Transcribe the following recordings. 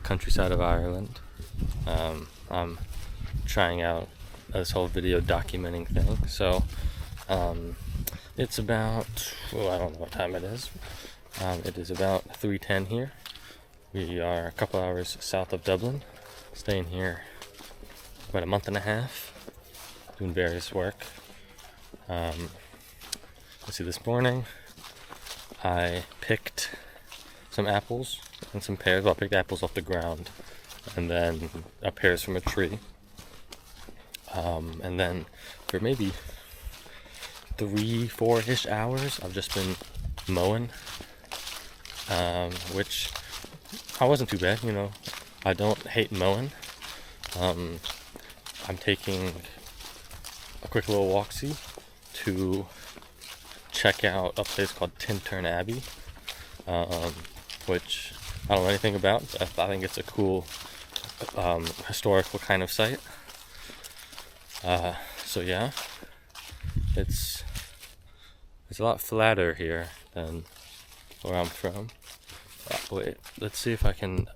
countryside of Ireland. I'm trying out this whole video documenting thing. So it's about, well, I don't know what time it is. It is about 3:10 here. We are a couple hours south of Dublin, staying here about a month and a half, doing various work. Let's see, this morning I picked some apples and some pears. Well, I picked apples off the ground and then pears from a tree. And then for maybe 3-4-ish hours, I've just been mowing, which I wasn't too bad, you know. I don't hate mowing. I'm taking a quick little walksy to check out a place called Tintern Abbey, which I don't know anything about. But I think it's a cool historical kind of site. So yeah, it's a lot flatter here than where I'm from. Wait, let's see if I can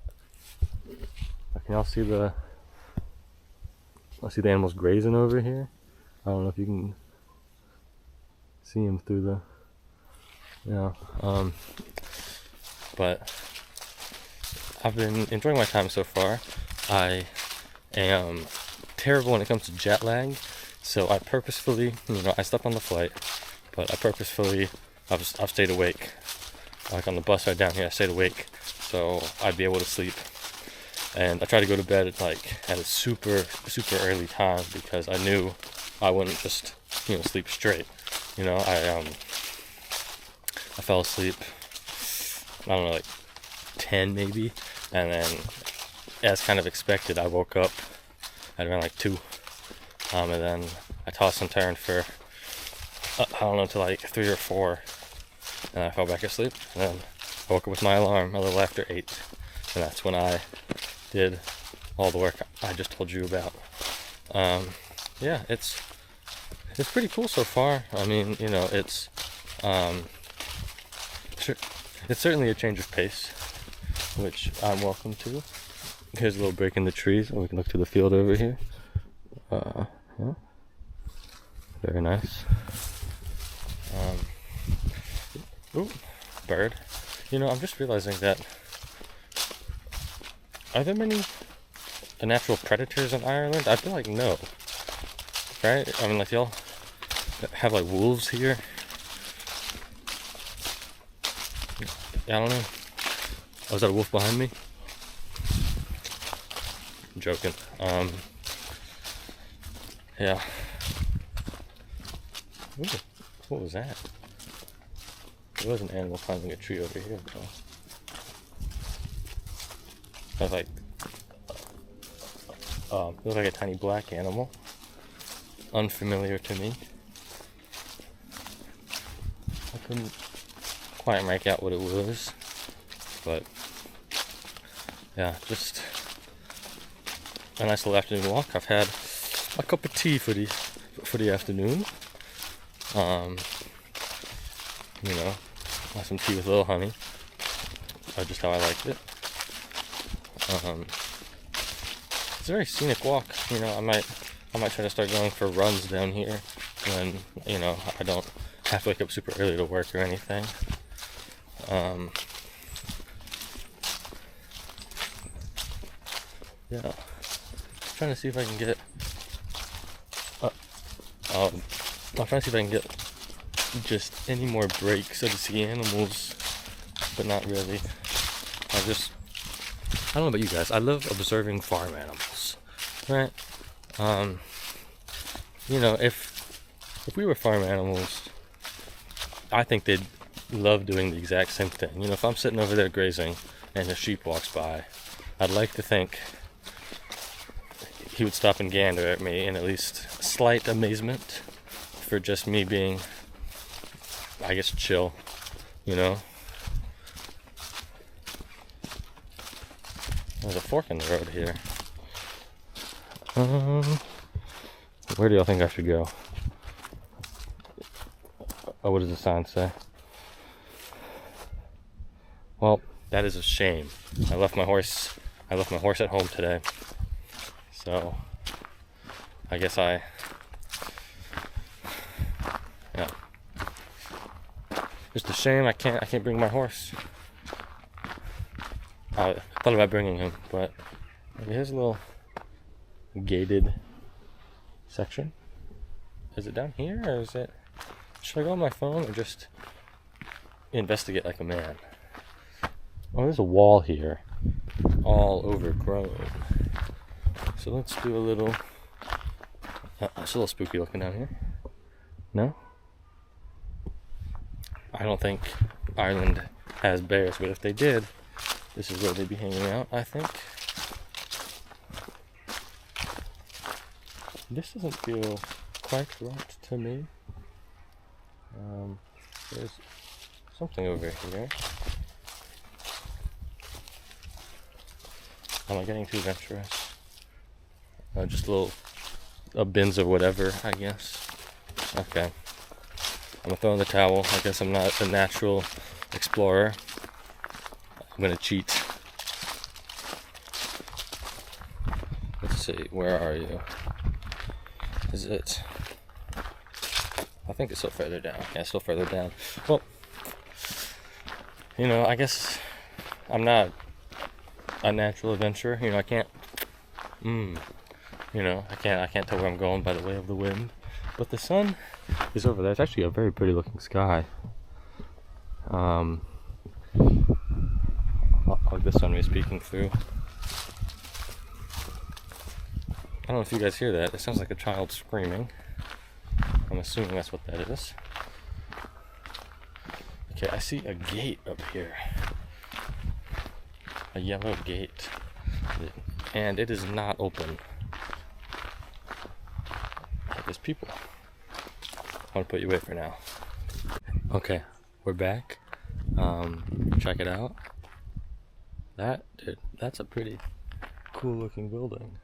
y'all see the animals grazing over here. I don't know if you can see them through the, but I've been enjoying my time so far. I am terrible when it comes to jet lag, so I purposefully, I slept on the flight, but I've stayed awake. Like on the bus ride down here, I stayed awake so I'd be able to sleep. And I tried to go to bed at a super early time because I knew I wouldn't just sleep straight. I fell asleep, I don't know, like 10 maybe, and then as kind of expected, I woke up at around like 2, and then I tossed and turned for I don't know, till like 3 or 4, and I fell back asleep, and then I woke up with my alarm a little after 8, and that's when I did all the work I just told you about. Yeah, it's pretty cool so far. I mean, it's certainly a change of pace, which I'm welcome to. Here's a little break in the trees, and we can look to the field over here. Yeah, very nice. Ooh, bird. I'm just realizing that, are there many natural predators in Ireland? I feel like no. Right? I mean, like, y'all have like wolves here. I don't know. Oh, is that a wolf behind me? I'm joking. Yeah. Ooh, what was that? There was an animal climbing a tree over here, though. I was like, it looked like a tiny black animal. Unfamiliar to me. I couldn't quite make out what it was, but yeah, just a nice little afternoon walk. I've had a cup of tea for the afternoon. Some tea with a little honey. That's just how I liked it. It's a very scenic walk. I might try to start going for runs down here when, I don't have to wake up super early to work or anything. Yeah. Trying to see if I can get I'm trying to see if I can get just any more breaks so to see animals, but not really. I don't know about you guys. I love observing farm animals, right? If we were farm animals, I think they'd love doing the exact same thing. If I'm sitting over there grazing and a sheep walks by, I'd like to think he would stop and gander at me in at least slight amazement for just me being, I guess, chill, There's a fork in the road here. Where do y'all think I should go? Oh, what does the sign say? Well, that is a shame. I left my horse I left my horse at home today, so I guess yeah. Just a shame I can't bring my horse. I thought about bringing him, but here's a little gated section. Is it down here, or is it? Should I go on my phone or just investigate like a man? Oh, there's a wall here, all overgrown. So let's do a little. It's a little spooky looking down here. No? I don't think Ireland has bears, but if they did, this is where they'd be hanging out, I think. This doesn't feel quite right to me. There's something over here. Am I getting too adventurous? Just a bins of whatever, I guess. Okay. I'm gonna throw in the towel. I guess I'm not a natural explorer. I'm gonna cheat. Let's see, where are you? Is it? I think it's still further down. Yeah, still further down. Well, I guess I'm not a natural adventurer. I can't. I can't tell where I'm going by the way of the wind. But the sun is over there. It's actually a very pretty looking sky. The sun is peeking through. I don't know if you guys hear that. It sounds like a child screaming. I'm assuming that's what that is. Okay, I see a gate up here. A yellow gate. And it is not open. There's people. I'm gonna put you away for now. Okay, we're back. Check it out. That's a pretty cool looking building.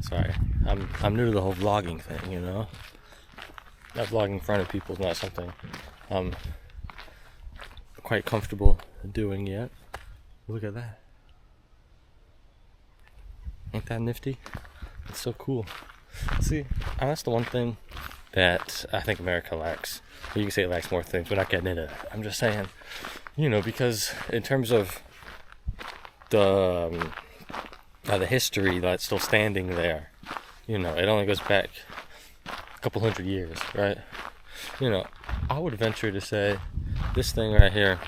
Sorry, I'm new to the whole vlogging thing. Not vlogging in front of people is not something I'm quite comfortable doing yet. Look at that. Ain't that nifty? It's so cool. See, that's the one thing that I think America lacks. You can say it lacks more things, we're not getting into it. I'm just saying, because in terms of the history that's still standing there, it only goes back a couple hundred years, right? I would venture to say this thing right here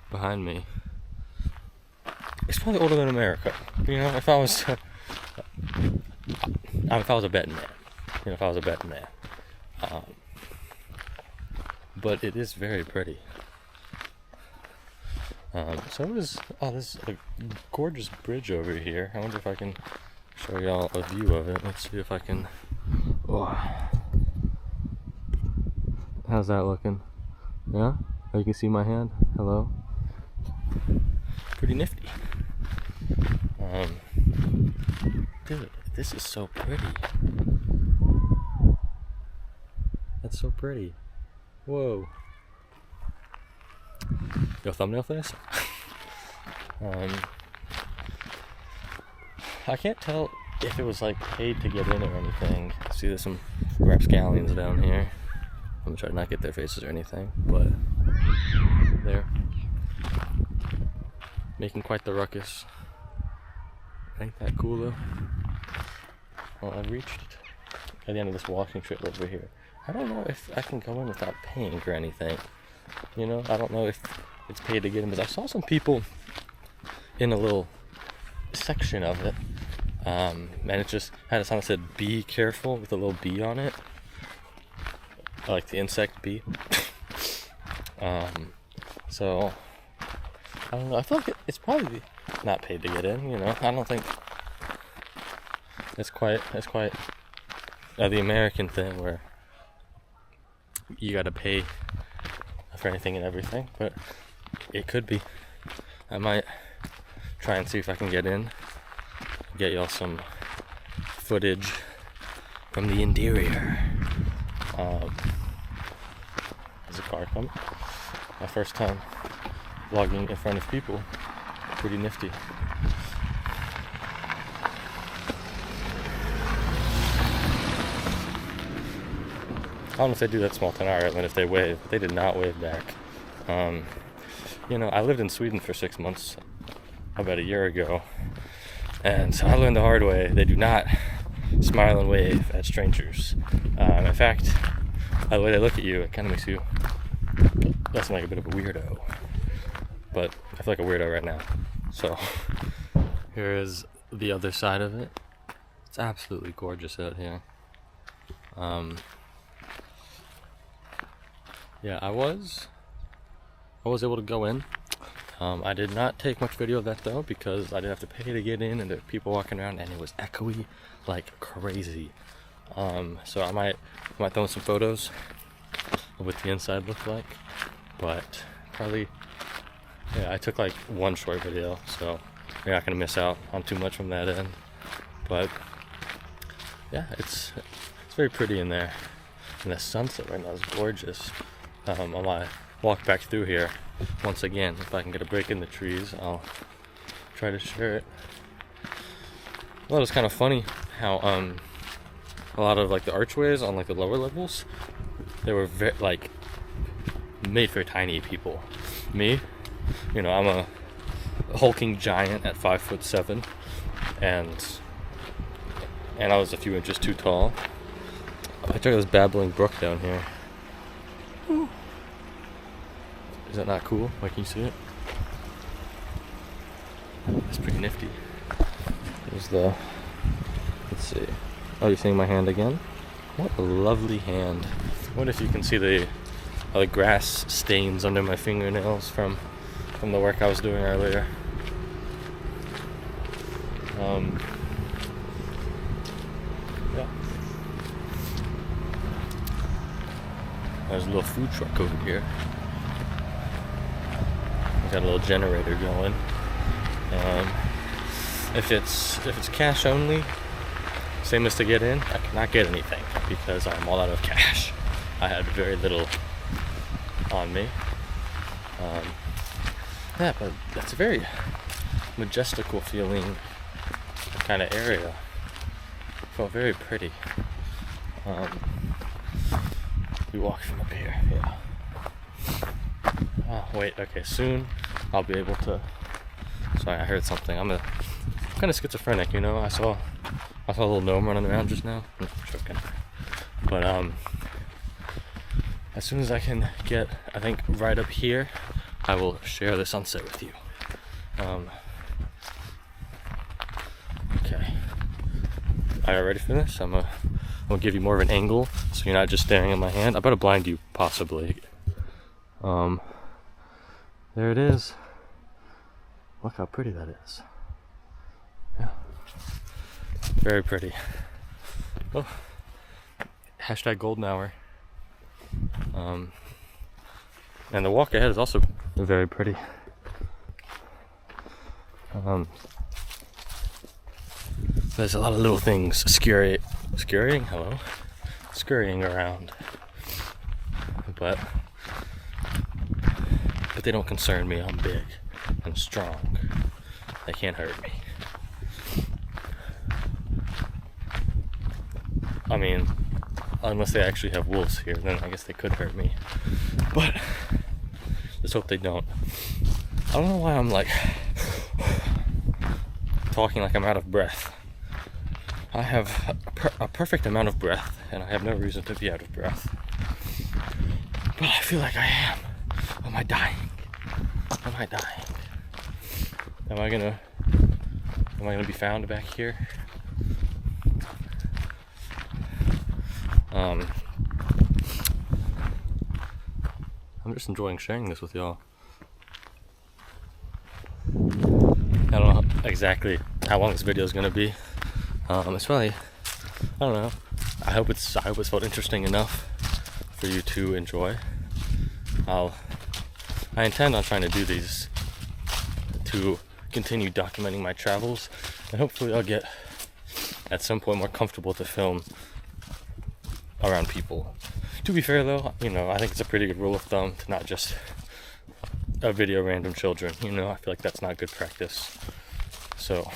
behind me is probably older than America. If I was a betting man. But it is very pretty. There's a gorgeous bridge over here. I wonder if I can show y'all a view of it. Let's see if I can. Oh. How's that looking? Yeah? Oh, you can see my hand? Hello? Pretty nifty. Dude, this is so pretty. That's so pretty. Whoa. Your thumbnail for this? I can't tell if it was paid to get in or anything. See, there's some rapscallions down here. I'm gonna try to not get their faces or anything, but they're making quite the ruckus. Ain't that cool though? Well, I've reached at the end of this walking trip over here. I don't know if I can go in without paying or anything. I don't know if it's paid to get in, but I saw some people in a little section of it, and it just had a sign that said "Be careful" with a little bee on it, like the insect bee. So I don't know. I feel like it's probably not paid to get in. I don't think it's quite the American thing where you gotta pay for anything and everything, but it could be. I might try and see if I can get in, get y'all some footage from the interior. There's a car coming. My first time vlogging in front of people. pretty nifty. I don't know if they do that small town Ireland if they wave, but they did not wave back. You know, I lived in Sweden for 6 months about a year ago, and I learned the hard way. They do not smile and wave at strangers. In fact, the way they look at you, it kind of makes you less like a bit of a weirdo. But I feel like a weirdo right now. So here is the other side of it. It's absolutely gorgeous out here. Yeah, I was able to go in. I did not take much video of that though, because I did have to pay to get in, and there were people walking around, and it was echoey like crazy. So I might throw in some photos of what the inside looked like, but probably, yeah, I took like one short video, so you're not gonna miss out on too much from that end. But yeah, it's very pretty in there, and the sunset right now is gorgeous. On my walk back through here, once again, if I can get a break in the trees, I'll try to share it. I thought it was kind of funny how a lot of like the archways on like the lower levels, they were like made for tiny people. Me, you know, I'm a hulking giant at 5'7", and I was a few inches too tall. I took this babbling brook down here. Is that not cool? Like, can you see it? It's pretty nifty. There's the, let's see. Oh, you're seeing my hand again? What a lovely hand. What if you can see the grass stains under my fingernails from the work I was doing earlier. Yeah. There's a little food truck over here. Got a little generator going. If it's cash only, same as to get in, I cannot get anything because I'm all out of cash. I had very little on me. Yeah, but that's a very majestical feeling kind of area. Felt very pretty. We walk from up here, yeah. Oh, wait, okay, soon I'll be able to, sorry, I heard something. I'm kind of schizophrenic, you know. I saw a little gnome running around just now. I'm joking. But as soon as I can get, I think right up here, I will share the sunset with you. Okay. Are you ready for this? I'm gonna give you more of an angle so you're not just staring at my hand. I better blind you, possibly. There it is. Look how pretty that is. Yeah. Very pretty. Oh. Hashtag golden hour. And the walk ahead is also very pretty. There's a lot of little things scurrying around. But they don't concern me. I'm big and strong. They can't hurt me. I mean, unless they actually have wolves here, then I guess they could hurt me. But let's hope they don't. I don't know why I'm like talking like I'm out of breath. I have a perfect amount of breath, and I have no reason to be out of breath. But I feel like I am. Am I dying? Am I dying? Am I gonna be found back here? I'm just enjoying sharing this with y'all. I don't know exactly how long this video is gonna be. It's probably, I don't know. I hope it's felt interesting enough for you to enjoy. I intend on trying to do these to continue documenting my travels, and hopefully I'll get at some point more comfortable to film around people. To be fair though, you know, I think it's a pretty good rule of thumb to not just video random children. You know, I feel like that's not good practice. So,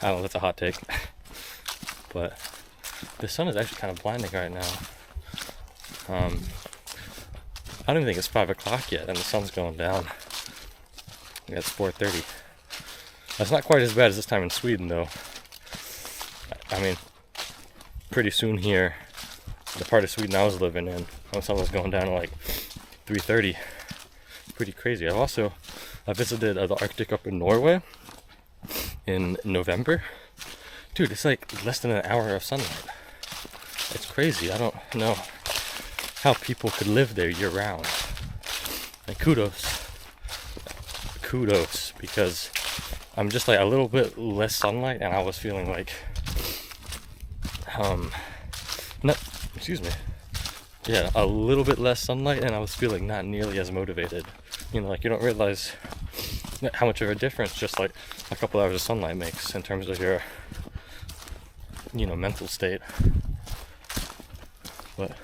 I don't know, that's a hot take. But the sun is actually kind of blinding right now. I don't even think it's 5 o'clock yet, and the sun's going down. Yeah, it's 4:30. That's not quite as bad as this time in Sweden, though. I mean, pretty soon here, the part of Sweden I was living in, the sun was going down to like 3:30. Pretty crazy. I visited the Arctic up in Norway in November. Dude, it's like less than an hour of sunlight. It's crazy. I don't know how people could live there year round. And kudos, because I'm just like a little bit less sunlight, and I was feeling like, a little bit less sunlight, and I was feeling not nearly as motivated. You know, like, you don't realize how much of a difference just like a couple hours of sunlight makes in terms of your, you know, mental state. But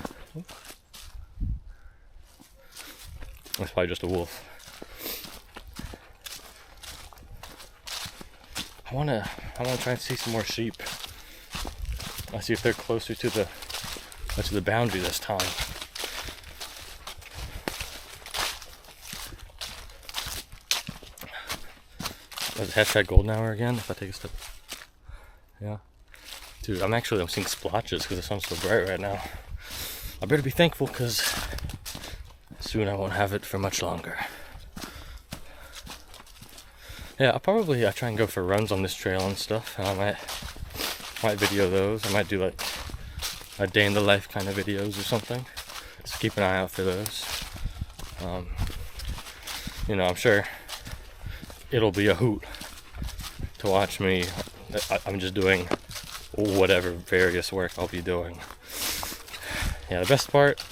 that's probably just a wolf. I wanna try and see some more sheep. I'll see if they're closer to the boundary this time. Is hashtag golden hour again? If I take a step, yeah, dude, I'm seeing splotches because the sun's so bright right now. I better be thankful, because soon I won't have it for much longer. Yeah, I'll probably try and go for runs on this trail and stuff, and I might video those. I might do like a day in the life kind of videos or something. So keep an eye out for those. You know, I'm sure it'll be a hoot to watch me. I'm just doing whatever various work I'll be doing. Yeah, the best part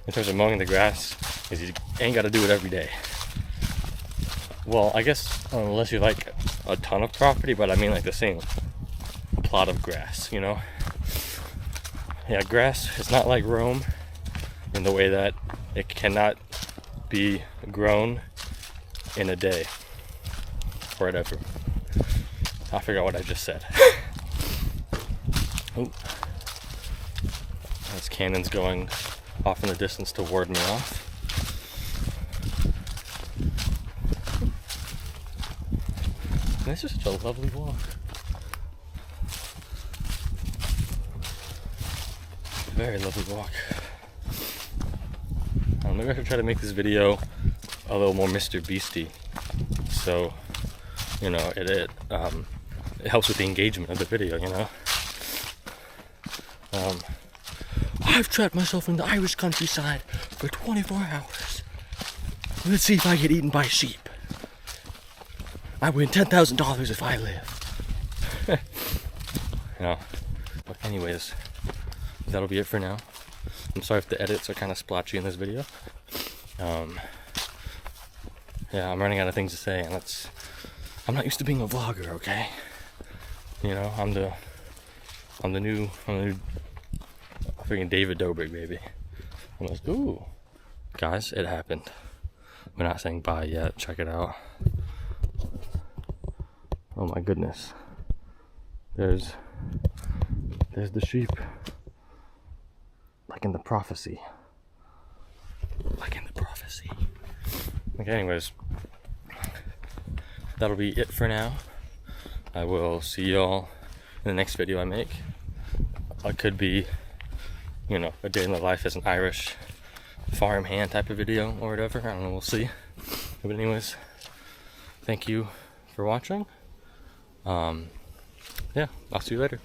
in terms of mowing the grass is you ain't got to do it every day. Well, I guess unless you like a ton of property, but I mean like the same plot of grass, you know? Yeah, grass is not like Rome in the way that it cannot be grown in a day or whatever. I forgot what I just said. Oh, this cannon's going off in the distance to ward me off. And this is such a lovely walk. Very lovely walk. Maybe I should try to make this video a little more Mr. Beastie. So, you know, it helps with the engagement of the video, you know. I've trapped myself in the Irish countryside for 24 hours. Let's see if I get eaten by sheep. I win $10,000 if I live. You know. But anyways, that'll be it for now. I'm sorry if the edits are kind of splotchy in this video. Yeah, I'm running out of things to say, and I'm not used to being a vlogger, okay? You know, I'm the new freaking David Dobrik, baby. Ooh, guys, it happened. We're not saying bye yet. Check it out. Oh my goodness. There's the sheep. Like in the prophecy. Okay, anyways. That'll be it for now. I will see y'all in the next video I make. It could be, you know, a day in the life as an Irish farmhand type of video or whatever. I don't know, we'll see. But anyways, thank you for watching. Yeah, I'll see you later.